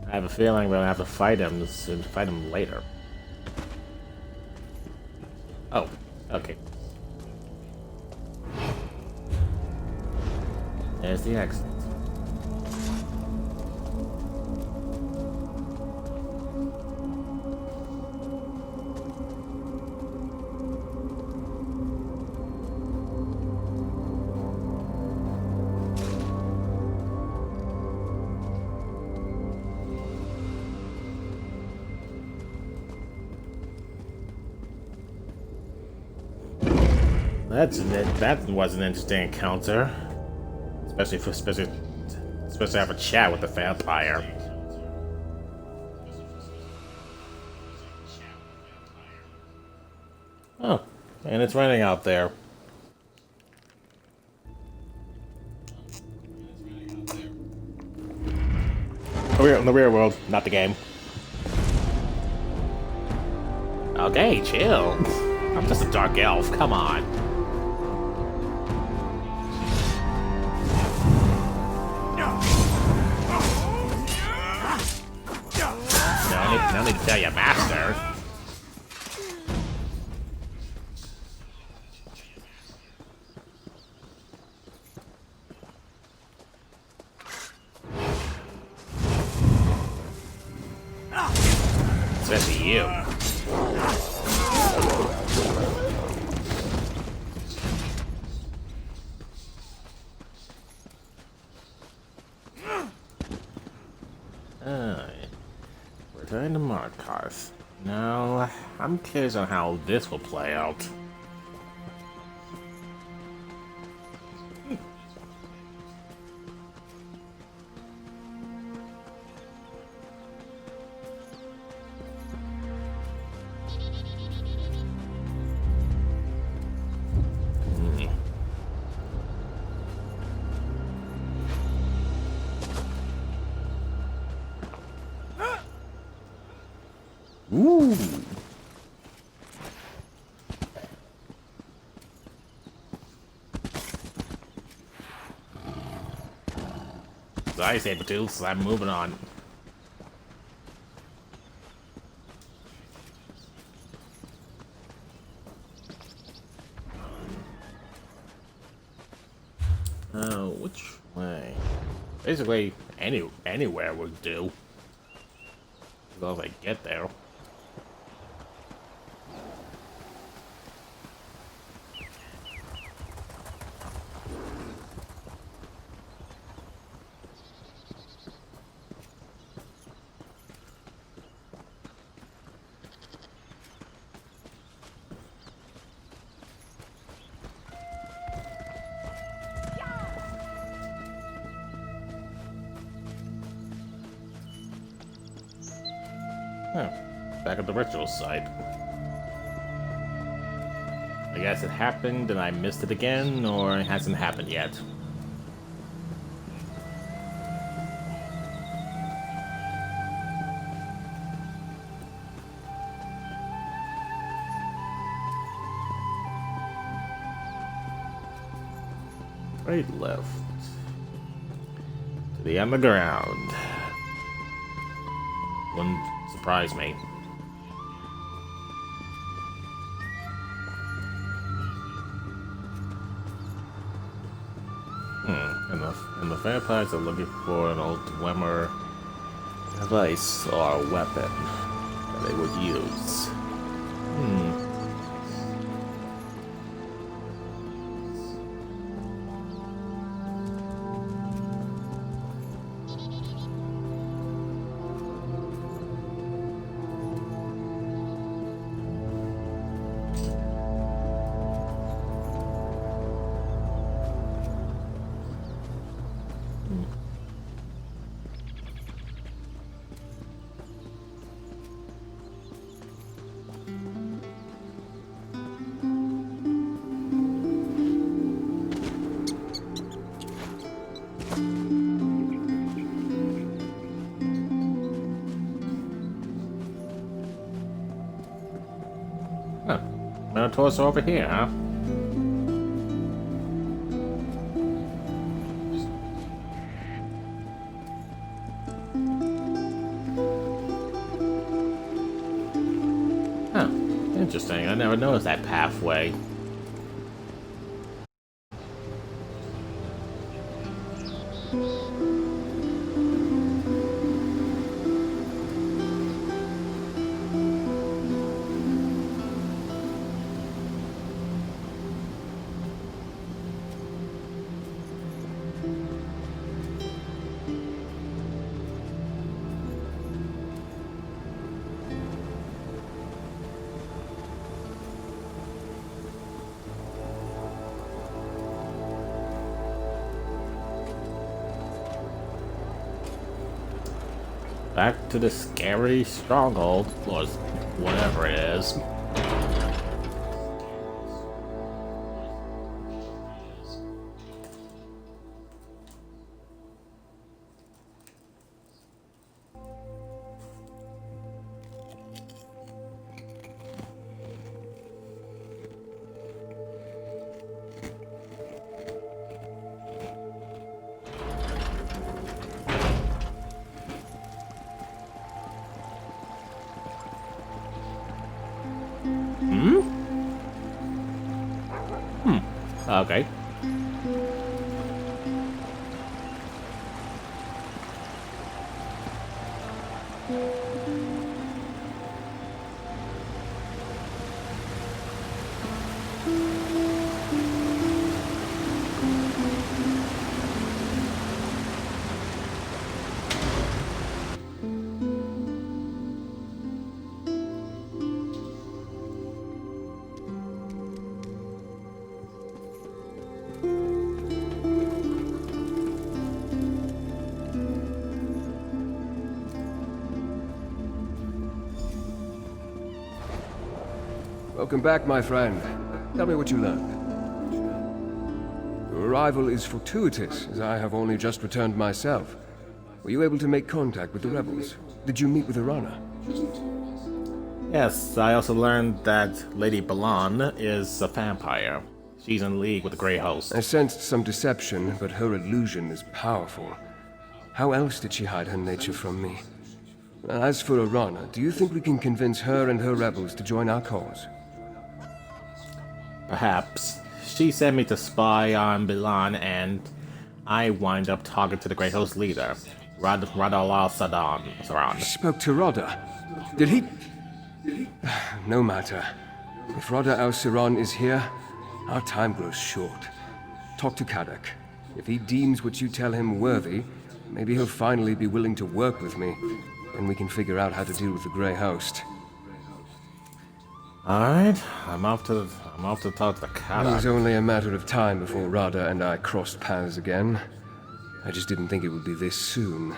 I have a feeling we're gonna have to fight him soon. Fight him later. Oh, okay. There's the exit. That was an interesting encounter, especially to have a chat with the vampire. Oh, and it's raining out there. In the real world, not the game. Okay, chill. I'm just a dark elf. Come on. No need to tell your master. Especially you. Return to Markarth. Now, I'm curious on how this will play out. Ooh. Sorry, Sabretooth. I'm moving on. Oh, which way? Basically, anywhere would do. As long as I get there. Huh. Back at the ritual site. I guess it happened and I missed it again, or it hasn't happened yet. Right left. To the underground. Wouldn't surprise me. And the vampires are looking for an old Dwemer device or weapon that they would use. Minotaurs over here, huh? Huh. Interesting. I never noticed that pathway. Back to the scary stronghold, or whatever it is. Okay. Welcome back, my friend. Tell me what you learned. Your arrival is fortuitous, as I have only just returned myself. Were you able to make contact with the rebels? Did you meet with Arana? Yes, I also learned that Lady Balan is a vampire. She's in league with the Grey Host. I sensed some deception, but her illusion is powerful. How else did she hide her nature from me? As for Arana, do you think we can convince her and her rebels to join our cause? Perhaps. She sent me to spy on Balan, and I wind up talking to the Grey Host leader, Radalal Saran. You spoke to Rada. Did he... No matter. If Rada al-Siran is here, our time grows short. Talk to Kadak. If he deems what you tell him worthy, maybe he'll finally be willing to work with me, and we can figure out how to deal with the Grey Host. Alright, I'm off to talk to Kadak. It was only a matter of time before Rada and I crossed paths again. I just didn't think it would be this soon.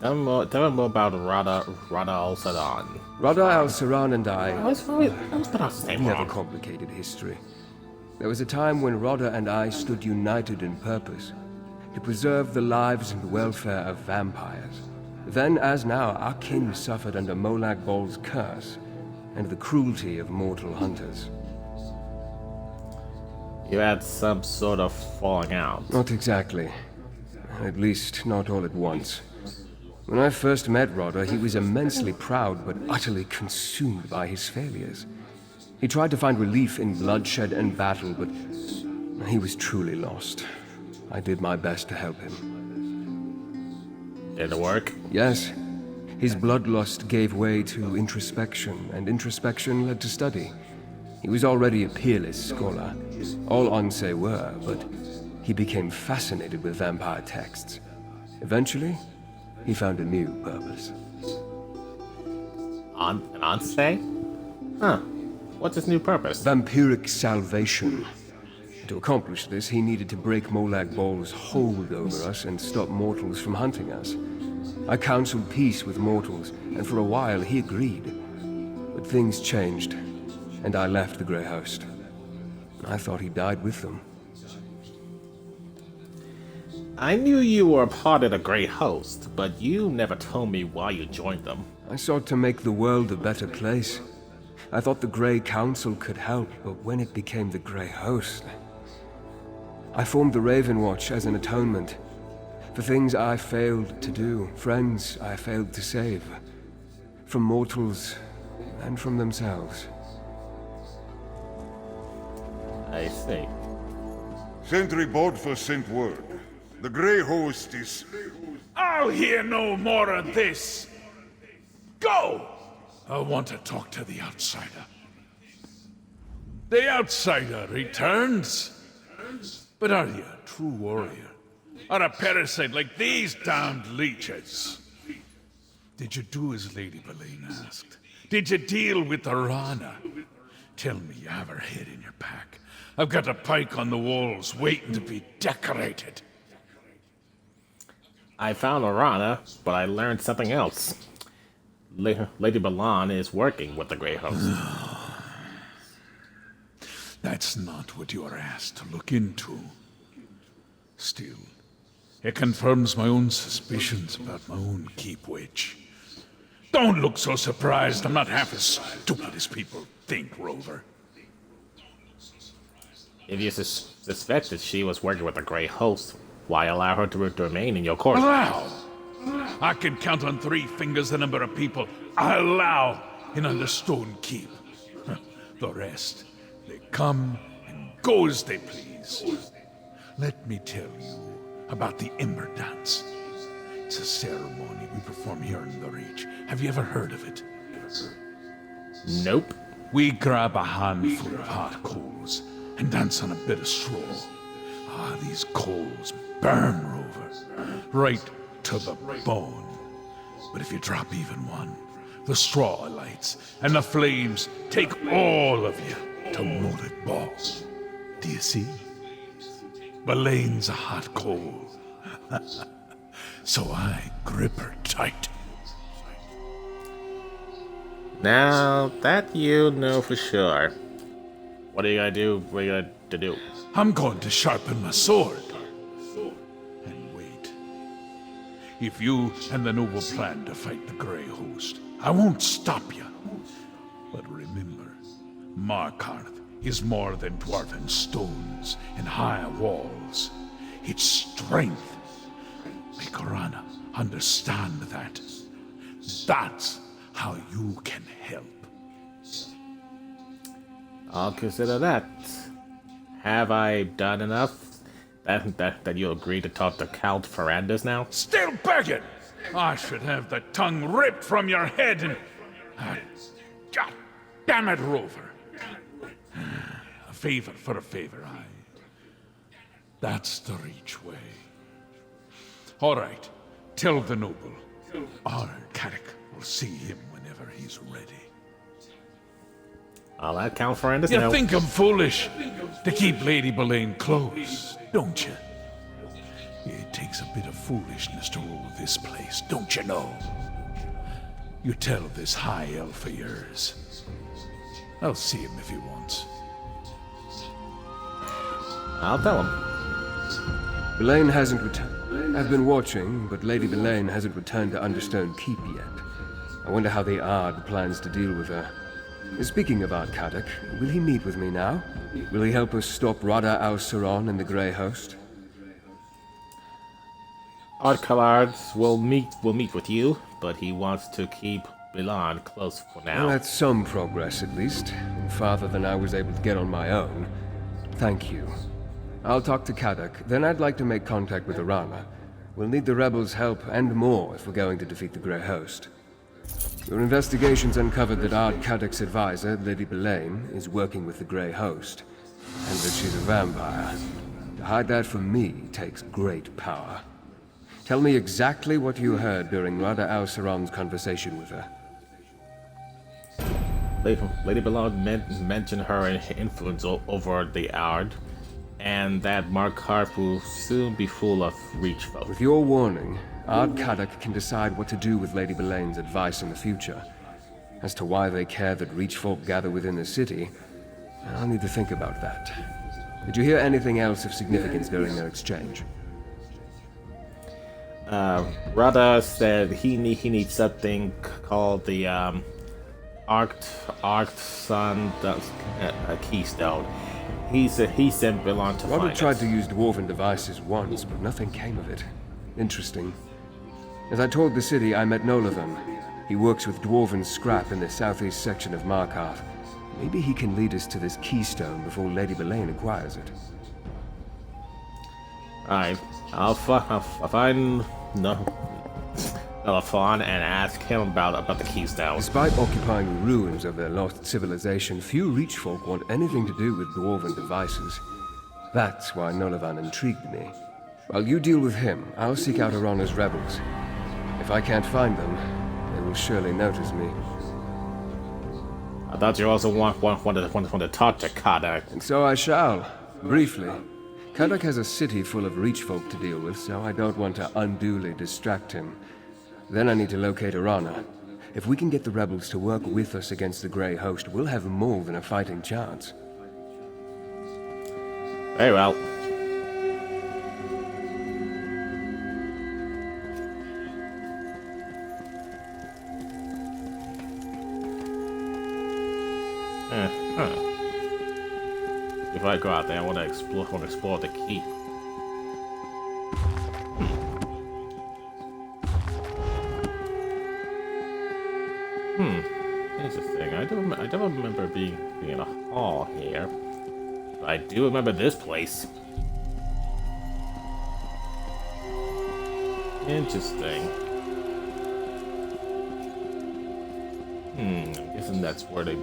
Tell me more about Rada al-Saran. Rada al-Siran and I have a complicated history. There was a time when Rada and I stood united in purpose, to preserve the lives and welfare of vampires. Then, as now, our kin suffered under Molag Bol's curse, and the cruelty of mortal hunters. You had some sort of falling out. Not exactly. At least, not all at once. When I first met Rada, he was immensely proud but utterly consumed by his failures. He tried to find relief in bloodshed and battle, but he was truly lost. I did my best to help him. Did it work? Yes. His bloodlust gave way to introspection, and introspection led to study. He was already a peerless scholar. All Onse were, but he became fascinated with vampire texts. Eventually, he found a new purpose. An Onse? Huh. What's his new purpose? Vampiric salvation. To accomplish this, he needed to break Molag Bol's hold over us and stop mortals from hunting us. I counseled peace with mortals, and for a while he agreed. But things changed, and I left the Grey Host. I thought he died with them. I knew you were a part of the Grey Host, but you never told me why you joined them. I sought to make the world a better place. I thought the Grey Council could help, but when it became the Grey Host, I formed the Raven Watch as an atonement for things I failed to do, friends I failed to save, from mortals and from themselves. I see. Sentry Bodfa sent word. The Grey Host is... I'll hear no more of this! Go! I want to talk to the outsider. The outsider returns? But are you a true warrior? Or a parasite like these damned leeches? Did you do as Lady Balan asked? Did you deal with Arana? Tell me you have her head in your pack. I've got a pike on the walls waiting to be decorated. I found Arana, but I learned something else. Lady Balan is working with the Grey Host. That's not what you are asked to look into. Still, it confirms my own suspicions about my own keep witch. Don't look so surprised. I'm not half as stupid as people think, Rover. If you suspected she was working with the Grey Host, why allow her to remain in your court? Allow? I can count on 3 fingers the number of people I allow in Understone Keep. The rest, they come and go as they please. Let me tell you about the Ember Dance. It's a ceremony we perform here in the Reach. Have you ever heard of it? Nope. We grab a handful of hot coals and dance on a bit of straw. Ah, these coals burn, Rover, right to the bone. But if you drop even one, the straw lights, and the flames take all of you to Molag Bal. Do you see? Balan's a hot coal. So I grip her tight. Now that you know for sure, what are you gonna do? What are you going to do? I'm going to sharpen my sword. And wait. if you and the noble plan to fight the Grey Host. I won't stop you. But remember, Markarth is more than dwarven stones and high walls. It's strength. Make Arana understand that. That's how you can help. I'll consider that. Have I done enough? That you agree to talk to Count Ferrandis now? Still begging! I should have the tongue ripped from your head and... God damn it, Rover. A favor for a favor, aye. That's the Reach way. All right, tell the noble. Our Carrick will see him whenever he's ready. I'll let Count Ferrandis You know. think I'm foolish to keep Lady Boleyn close, don't you? It takes a bit of foolishness to rule this place, don't you know? You tell this high elf of yours. I'll see him if he wants. I'll tell him. Boleyn hasn't returned. I've been watching, but Lady Boleyn hasn't returned to Understone Keep yet. I wonder how the Ard plans to deal with her. Speaking of Ard Kadok, will he meet with me now? Will he help us stop Rada al-Saron and the Grey Host? Ard Kallard will meet with you, but he wants to keep Bilan close for now. Well, that's some progress, at least. Farther than I was able to get on my own. Thank you. I'll talk to Kadok, then I'd like to make contact with Arana. We'll need the rebels' help and more if we're going to defeat the Grey Host. Your investigations uncovered that Ard Kadok's advisor, Lady Boleyn, is working with the Grey Host, and that she's a vampire. To hide that from me takes great power. Tell me exactly what you heard during Rada al-Saron's conversation with her. Lady Boleyn mentioned her influence over the Ard, and that Markarth will soon be full of Reach folk. With your warning, Ard Kadok can decide what to do with Lady Boleyn's advice in the future. As to why they care that Reach folk gather within the city, I'll need to think about that. Did you hear anything else of significance during their exchange? Rada said he needs something called the Arced Sun Keystone. He sent Bilan to find Rada it. tried to use dwarven devices once, but nothing came of it. Interesting. As I toured the city, I met Nolavan. He works with dwarven scrap in the southeast section of Markarth. Maybe he can lead us to this keystone before Lady Boleyn acquires it. Alright, I'll find Elafon and ask him about the keystone. Despite occupying the ruins of their lost civilization, few Reach folk want anything to do with dwarven devices. That's why Nolavan intrigued me. While you deal with him, I'll seek out Arana's rebels. If I can't find them, they will surely notice me. I thought you also want to talk to Kadok. And so I shall. Briefly. Kadok has a city full of Reach folk to deal with, so I don't want to unduly distract him. Then I need to locate Arana. If we can get the rebels to work with us against the Grey Host, we'll have more than a fighting chance. Very well. If I go out there, I want to explore the keep. Interesting. I don't remember being in a hall here. But I do remember this place. Interesting. I'm guessing that's where they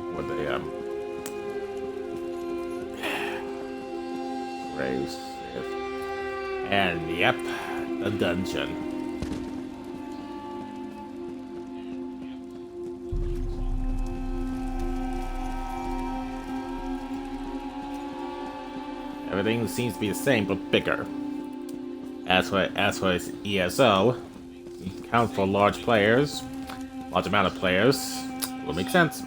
Graves. And yep, the dungeon. Everything seems to be the same, but bigger. As for its ESO, counts for large amount of players, will make sense.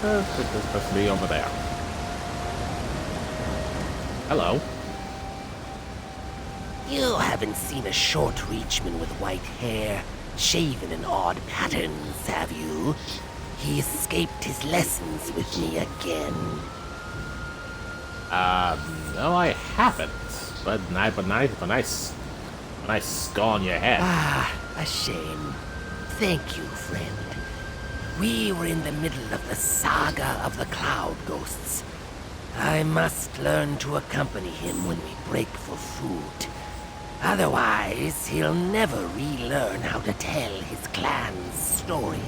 It's supposed to be over there. Hello. You haven't seen a short reachman with white hair, shaven in odd patterns, have you? He escaped his lessons with me again. No, I haven't. But nice skull on your head. Ah, a shame. Thank you, friend. We were in the middle of the saga of the Cloud Ghosts. I must learn to accompany him when we break for food. Otherwise, he'll never relearn how to tell his clan's stories.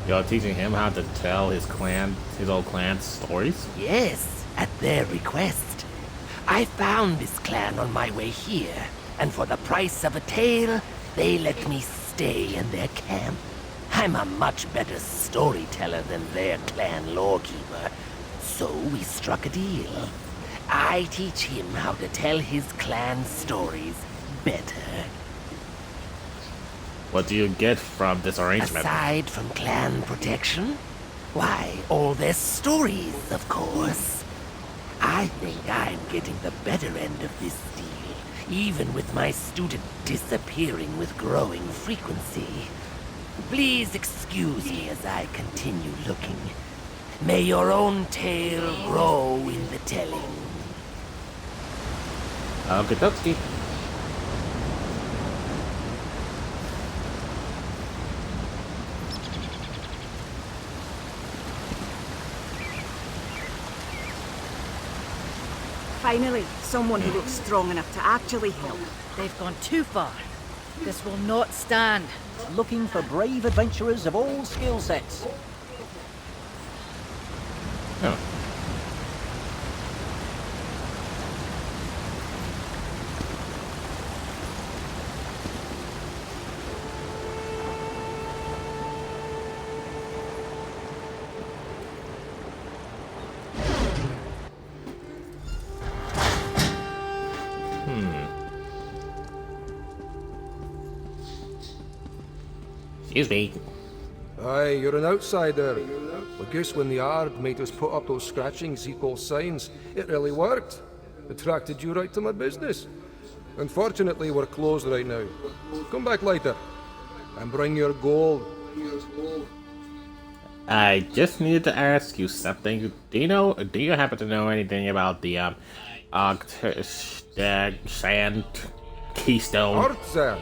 You're teaching him how to tell his old clan's stories? Yes, at their request. I found this clan on my way here, and for the price of a tale, they let me stay in their camp. I'm a much better storyteller than their clan lawkeeper, so we struck a deal. I teach him how to tell his clan stories better. What do you get from this arrangement? Aside from clan protection? Why, all their stories, of course. I think I'm getting the better end of this deal, even with my student disappearing with growing frequency. Please excuse me as I continue looking. May your own tale grow in the telling. Okie dokie. Finally, someone who looks strong enough to actually help. They've gone too far. This will not stand. Looking for brave adventurers of all skill sets. Oh. Excuse me. Aye, you're an outsider. I guess when the Ard made us put up those scratchings he calls signs, it really worked. Attracted you right to my business. Unfortunately, we're closed right now. Come back later, and bring your gold. I just needed to ask you something. Do you happen to know anything about the Sand Keystone? Artsan.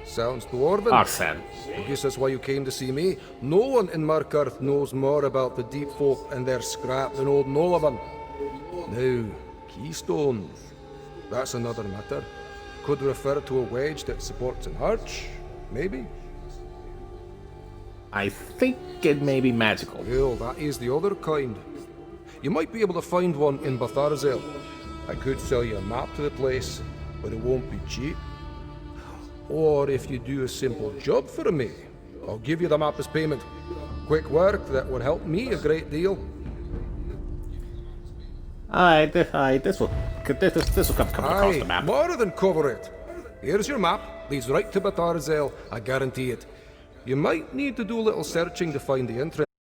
Sounds dwarven. Artsan. I guess that's why you came to see me. No one in Markarth knows more about the deep folk and their scrap than old Nolavan. Now, Keystone, that's another matter. Could refer to a wedge that supports an arch, maybe? I think it may be magical. Well, that is the other kind. You might be able to find one in Batharzel. I could sell you a map to the place, but it won't be cheap. Or if you do a simple job for me, I'll give you the map as payment. Quick work that would help me a great deal. This will come across the map. More than cover it. Here's your map. Leads right to Batharzel. I guarantee it. You might need to do a little searching to find the entrance.